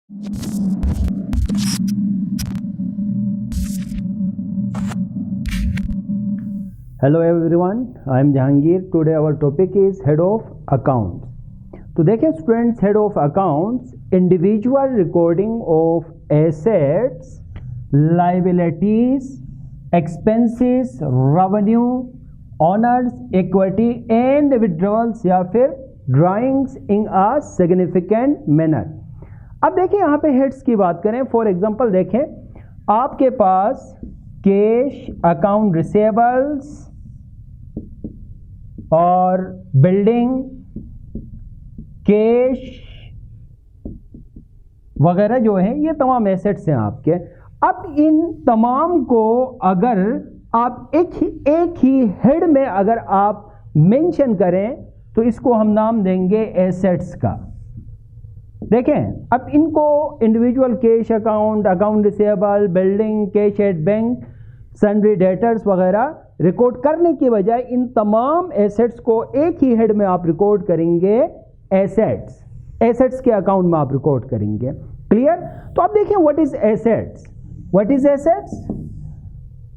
Hello everyone, I am Jahangir. Today our topic is head of accounts. तो देखिए students, head of accounts individual recording of assets, liabilities, expenses, revenue, honours, equity and withdrawals या फिर drawings in a significant manner. अब देखिए यहाँ पे heads की बात करें, फॉर एग्जांपल देखें आपके पास कैश, अकाउंट रिसीवेबल्स और बिल्डिंग, कैश वगैरह जो है ये तमाम एसेट्स हैं आपके। अब इन तमाम को अगर आप एक ही हेड में अगर आप मेंशन करें तो इसको हम नाम देंगे एसेट्स का। देखें अब इनको individual cash account, account receivable, building, cash at bank, sundry debtors वगैरह रिकॉर्ड करने की बजाय इन तमाम एसेट्स को एक ही हेड में आप रिकॉर्ड करेंगे, एसेट्स के अकाउंट में आप रिकॉर्ड करेंगे। क्लियर? तो अब देखिए what is assets. What is assets?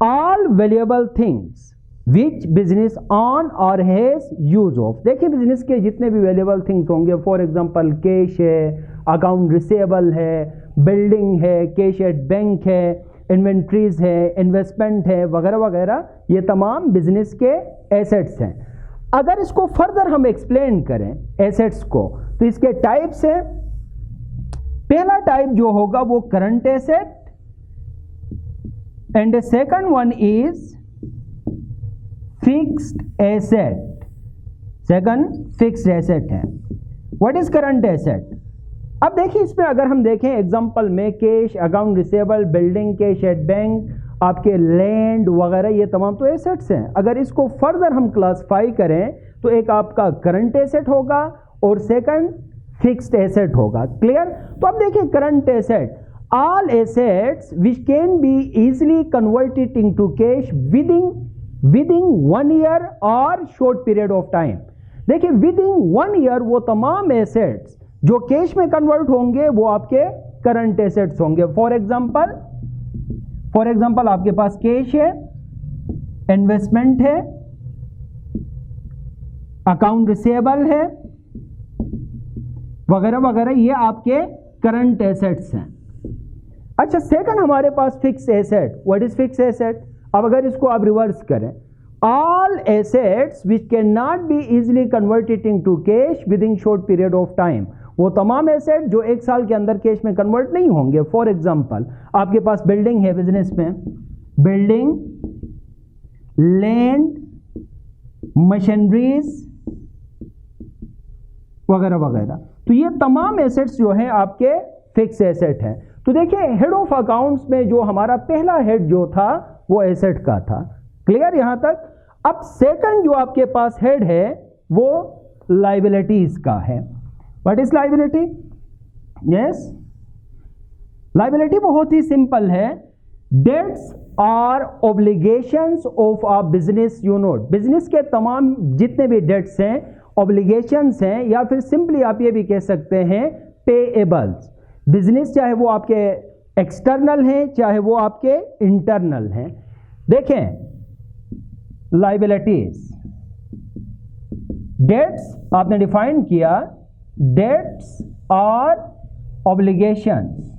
All valuable things which business on और हैज यूज ऑफ। देखिए बिजनेस के जितने भी वैल्यूएबल थिंग्स होंगे, फॉर एग्जांपल कैश है, अकाउंट रिसीवेबल है, बिल्डिंग है, कैश एट बैंक है, इन्वेंट्रीज है, इन्वेस्टमेंट है वगैरह वगैरह, ये तमाम बिजनेस के एसेट्स हैं। अगर इसको फर्दर हम एक्सप्लेन करें एसेट्स को तो इसके टाइप्स हैं। पहला टाइप जो होगा वो current asset and second one is fixed asset. Second fixed asset है। What is current asset? अब देखिए इसमें अगर हम देखें एग्जांपल में cash, account receivable, building, cash at bank, आपके लैंड वगैरह ये तमाम तो एसेट्स हैं। अगर इसको फर्दर हम क्लासिफाई करें तो एक आपका करंट एसेट होगा और सेकंड फिक्स्ड एसेट होगा। क्लियर? तो अब देखिए current asset, all assets which can be easily converted into cash within 1 year और शॉर्ट पीरियड ऑफ टाइम। देखिए विदिन 1 ईयर वो तमाम एसेट्स जो कैश में कन्वर्ट होंगे वो आपके करंट एसेट्स होंगे। फॉर एग्जांपल आपके पास कैश है, इन्वेस्टमेंट है, अकाउंट रिसीवेबल है वगैरह वगैरह, ये आपके करंट एसेट्स हैं। अच्छा, सेकंड हमारे पास fix asset. What is fix asset? अब अगर इसको आप रिवर्स करें, all assets which can not be easily converted into cash within short period of time, वो तमाम एसेट जो 1 साल के अंदर कैश में कन्वर्ट नहीं होंगे। फॉर एग्जांपल आपके पास बिल्डिंग है बिजनेस में, बिल्डिंग, लैंड, मशीनरीज वगैरह वगैरह, तो ये तमाम एसेट्स जो हैं आपके फिक्स एसेट हैं। तो देखिए हेड ऑफ अकाउंट्स में जो हमारा पहला हेड जो था वो एसेट का था। क्लियर यहां तक? अब सेकंड जो आपके पास हेड है वो लायबिलिटीज का है। What is liability? Yes, liability बहुत ही सिंपल है। Debts are obligations of a business unit. Business के तमाम जितने भी डेट्स हैं, ऑब्लिगेशंस हैं, या फिर सिंपली आप ये भी कह सकते हैं पेएबल्स। बिजनेस चाहे वो आपके एक्सटर्नल हैं चाहे वो आपके इंटरनल हैं। देखें लायबिलिटीज, डेट्स आपने डिफाइन किया, डेट्स और ऑब्लिगेशंस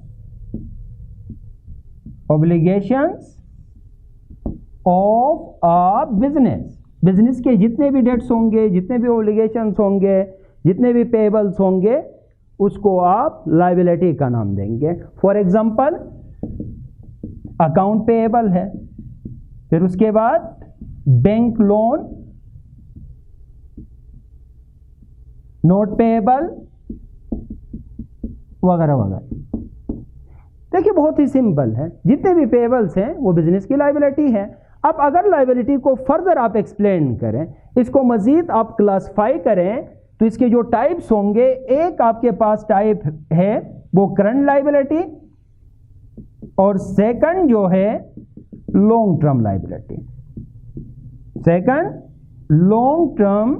ऑफ अ बिजनेस के जितने भी डेट्स होंगे, जितने भी ऑब्लिगेशंस होंगे, जितने भी पेएबल्स होंगे, उसको आप लायबिलिटी का नाम देंगे। फॉर एग्जांपल अकाउंट पेएबल है, फिर उसके बाद बैंक लोन, नोट पेएबल वगैरह वगैरह। देखिए बहुत ही सिंपल है, जितने भी पेएबल्स हैं वो बिजनेस की लायबिलिटी है। अब अगर लायबिलिटी को फर्दर आप एक्सप्लेन करें, इसको मजीद आप क्लासिफाई करें, तो इसके जो टाइप्स होंगे, एक आपके पास टाइप है वो करंट लायबिलिटी और सेकंड जो है long term liability. Second long term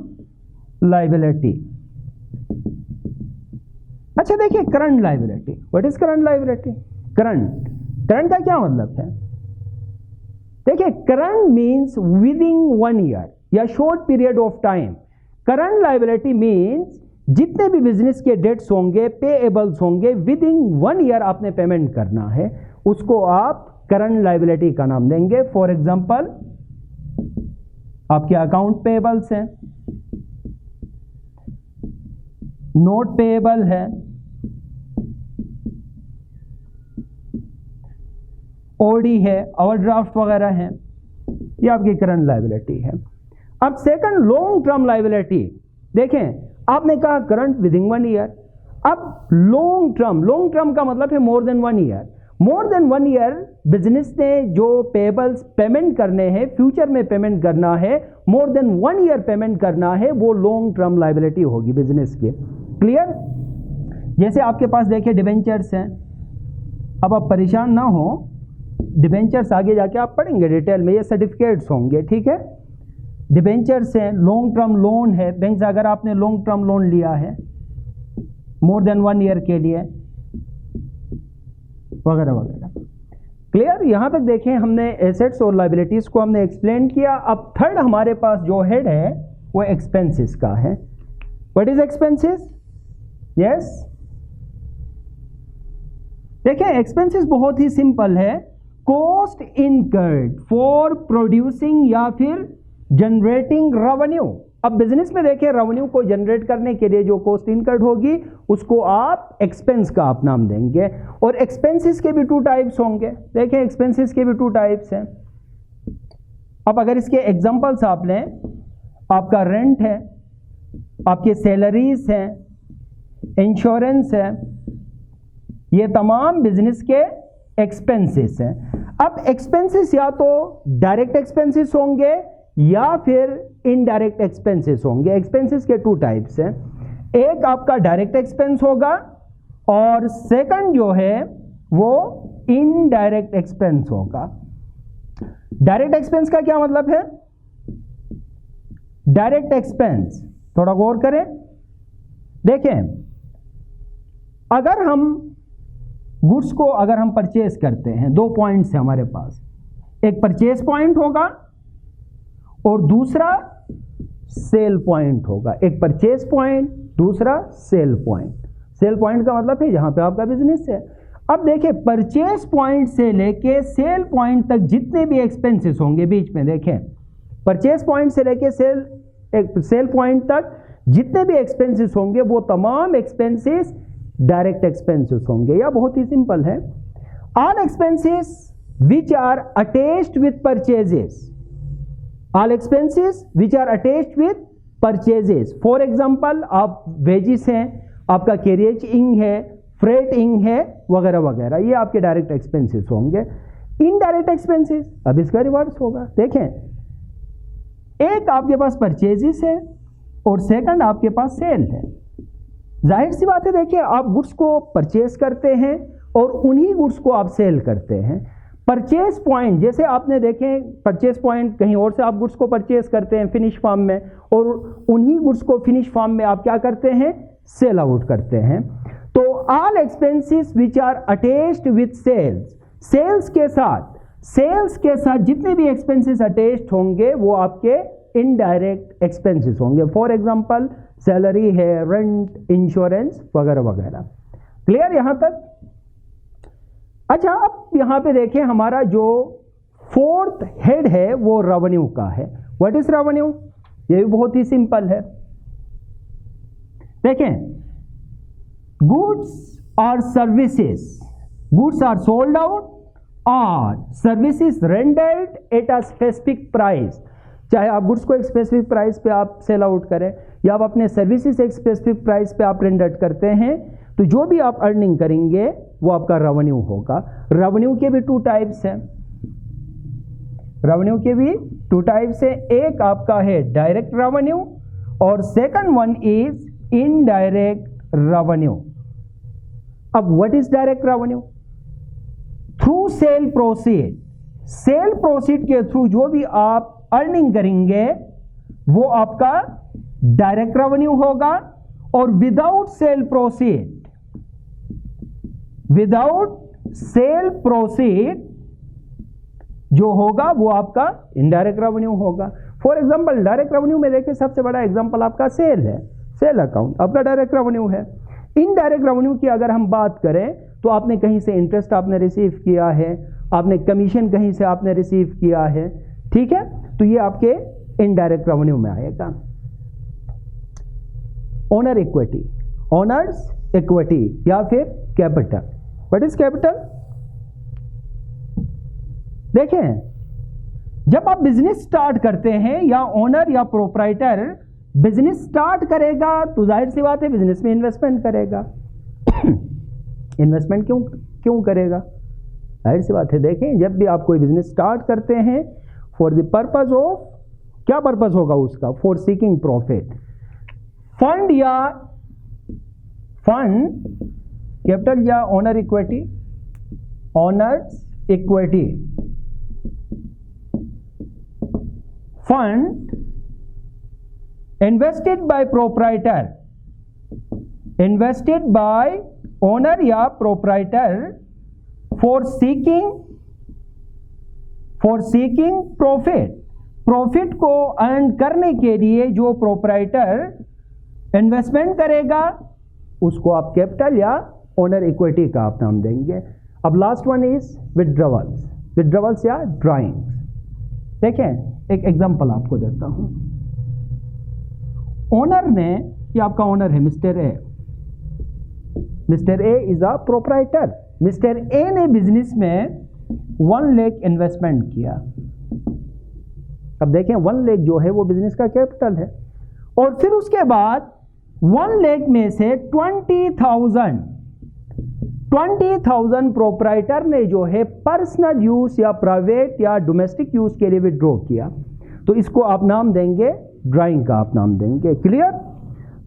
liability. अच्छा देखिए current liability, what is current liability? Current का क्या मतलब है? देखिए current means within 1 year या short period of time. Current liability means जितने भी बिजनेस के डेट्स होंगे, पेएबल्स होंगे, विद इन 1 ईयर आपने पेमेंट करना है, उसको आप करंट लायबिलिटी का नाम देंगे। फॉर एग्जांपल आपके अकाउंट पेएबल्स हैं, नोट पेएबल है, ओडी है, ओवरड्राफ्ट वगैरह है, ये आपकी करंट लायबिलिटी है। अब सेकंड लॉन्ग टर्म लायबिलिटी, देखें आपने कहा करंट विद इन 1 ईयर, अब लॉन्ग टर्म का मतलब है more than 1 year. More than 1 year business ने जो पेबल्स पेमेंट करने हैं, फ्यूचर में पेमेंट करना है, मोर देन 1 ईयर पेमेंट करना है, वो लॉन्ग टर्म लायबिलिटी होगी बिजनेस के। क्लियर? जैसे आपके पास देखिए डिबेंचर्स हैं, अब आप परेशान ना हो, डिबेंचर्स आगे जाके आप पढ़ेंगे डिटेल में, ये सर्टिफिकेट्स होंगे, ठीक है। डिबेंचर्स हैं, लॉन्ग टर्म लोन है, बैंक से अगर आपने लॉन्ग टर्म लोन लिया है मोर देन 1 ईयर के लिए, वगैरह वगैरह। क्लियर? यहां तक देखें हमने एसेट्स और लायबिलिटीज को हमने एक्सप्लेन किया। अब थर्ड हमारे पास जो हेड है वो एक्सपेंसेस का है। What is expenses? यस, देखें एक्सपेंसेस बहुत ही सिंपल है, कॉस्ट इनकर्ड फॉर प्रोड्यूसिंग या फिर जनरेटिंग रेवेन्यू। अब बिजनेस में देखिए रेवेन्यू को जनरेट करने के लिए जो कॉस्ट इनकर्ड होगी उसको आप एक्सपेंस का आप नाम देंगे। और एक्सपेंसेस के भी 2 टाइप्स होंगे, देखें एक्सपेंसेस के भी 2 टाइप्स हैं। अब अगर इसके एग्जांपल्स आप लें, आपका रेंट है, आपके सैलरीज हैं, इंश्योरेंस है, ये तमाम बिजनेस के एक्सपेंसेस हैं। अब एक्सपेंसेस या तो डायरेक्ट एक्सपेंसेस होंगे या फिर इनडायरेक्ट एक्सपेंसेस होंगे। एक्सपेंसेस के 2 टाइप्स हैं, एक आपका डायरेक्ट एक्सपेंस होगा और सेकंड जो है वो इनडायरेक्ट एक्सपेंस होगा। डायरेक्ट एक्सपेंस का क्या मतलब है? डायरेक्ट एक्सपेंस, थोड़ा गौर करें, देखें अगर हम गुड्स को अगर हम परचेज करते हैं, 2 पॉइंट्स हैं हमारे पास, एक परचेज पॉइंट होगा और दूसरा सेल पॉइंट होगा। एक परचेज पॉइंट, दूसरा सेल पॉइंट। सेल पॉइंट का मतलब है जहां पे आपका बिजनेस है। अब देखिए परचेज पॉइंट से लेके सेल पॉइंट तक जितने भी एक्सपेंसेस होंगे बीच में, देखें परचेज पॉइंट से लेके सेल पॉइंट तक जितने भी एक्सपेंसेस होंगे वो तमाम एक्सपेंसेस डायरेक्ट एक्सपेंसेस होंगे। या बहुत ही सिंपल है, all expenses which are attached with purchases, all expenses which are attached with purchases. For example आप वेजिस हैं, आपका कैरियजिंग है, फ्रेटिंग है, वगैरह वगैरह, ये आपके डायरेक्ट एक्सपेंसेस होंगे। इनडायरेक्ट एक्सपेंसेस, अब इसका रिवर्स होगा। देखें एक आपके पास परचेजेस है और सेकंड आपके पास सेल है। जाहिर सी बात है, देखिए आप गुड्स को परचेज करते हैं और उन्हीं गुड्स को आप सेल करते हैं। परचेज पॉइंट, जैसे आपने देखें परचेज पॉइंट कहीं और से आप गुड्स को परचेज करते हैं फिनिश फार्म में, और उन्हीं गुड्स को फिनिश फार्म में आप क्या करते हैं? सेल आउट करते हैं। तो all expenses which are attached with sales, sales के साथ जितने भी एक्सपेंसेस अटैच्ड होंगे वो आपके इनडायरेक्ट एक्सपेंसेस होंगे। फॉर एग्जांपल सैलरी है, रेंट, इंश्योरेंस, वगैरह वगैरह। क्लियर यहां तक? अच्छा अब यहां पे देखें हमारा जो 4th हेड है वो रेवेन्यू का है। What is revenue? ये भी बहुत ही सिंपल है। देखें गुड्स और services, goods are sold out और services rendered at a specific price. चाहे आप गुड्स को एक स्पेसिफिक प्राइस पे आप सेल आउट करें या आप अपने सर्विसेज एक स्पेसिफिक प्राइस पे आप रेंडर्ड करते हैं, तो जो भी आप अर्निंग करेंगे वो आपका रेवेन्यू होगा। रेवेन्यू के भी 2 टाइप्स हैं, रेवेन्यू के भी 2 टाइप्स हैं। एक आपका है डायरेक्ट रेवेन्यू और second one is indirect revenue. अब what is direct revenue? Through sale proceed, sale proceed के थ्रू जो भी आप अर्निंग करेंगे वो आपका डायरेक्ट रेवेन्यू होगा। और without cell proceed, without cell proceed जो होगा वो आपका इनडायरेक्ट रेवेन्यू होगा। फॉर एग्जांपल डायरेक्ट रेवेन्यू में देखिए सबसे बड़ा एग्जांपल आपका सेल है, सेल अकाउंट आपका डायरेक्ट रेवेन्यू है। इनडायरेक्ट रेवेन्यू की अगर हम बात करें तो आपने कहीं से इंटरेस्ट आपने रिसीव किया है, आपने कमीशन कहीं से आपने रिसीव किया है, ठीक है, तो ये आपके इनडायरेक्ट रेवेन्यू में आएगा। ओनर इक्विटी, ओनर्स इक्विटी या फिर कैपिटल। What is capital? देखें जब आप बिजनेस स्टार्ट करते हैं या ओनर या प्रोप्राइटर बिजनेस स्टार्ट करेगा तो जाहिर सी बात है बिजनेस में इन्वेस्टमेंट करेगा। इन्वेस्टमेंट क्यों करेगा? जाहिर सी बात है, देखें जब भी आप कोई बिजनेस स्टार्ट करते हैं फॉर द पर्पज ऑफ, क्या पर्पज होगा उसका? For seeking profit. फंड या फंड, कैपिटल या owner equity, owners equity. Fund invested by proprietor, invested by owner या proprietor for seeking profit. Profit को अर्न करने के लिए जो प्रोप्राइटर इन्वेस्टमेंट करेगा उसको आप कैपिटल या ओनर इक्विटी का आप नाम देंगे। अब लास्ट वन इज विथड्रॉवल्स, विथड्रॉवल्स या ड्राइंग्स। देखें एक एग्जांपल आपको देता हूं। ओनर ने, ये आपका ओनर है mister A, mister A is a proprietor. Mister A ने बिजनेस में 1 लाख इन्वेस्टमेंट किया। अब देखें 1 लाख जो है वो बिजनेस का कैपिटल है, और फिर उसके बाद 1 लाख में से 20,000 प्रोप्राइटर ने जो है पर्सनल यूज या प्राइवेट या डोमेस्टिक यूज के लिए विड्रॉ किया, तो इसको आप नाम देंगे ड्राइंग का आप नाम देंगे। क्लियर?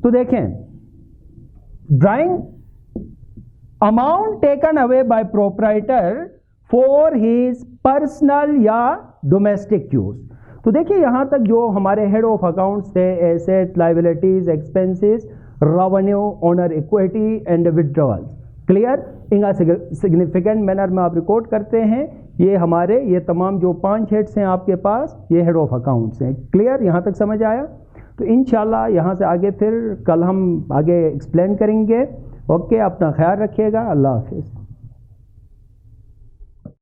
तो देखें drawing amount taken away by proprietor for his personal या डोमेस्टिक यूज। तो देखिए यहां तक जो हमारे हेड ऑफ अकाउंट्स थे, asset, liabilities, expenses, revenue, owner equity and withdrawals. Clear? इनका सिग्निफिकेंट मैनर में आप रिकॉर्ड करते हैं। ये हमारे ये तमाम जो 5 हेड्स हैं आपके पास, ये हेड ऑफ अकाउंट्स हैं। क्लियर? यहाँ तक समझ आया? तो इंशाल्लाह यहाँ से आगे फिर कल हम आगे एक्सप्लेन करेंगे। ओके, अपना ख्याल रखिएगा। अल्लाह हाफिज़।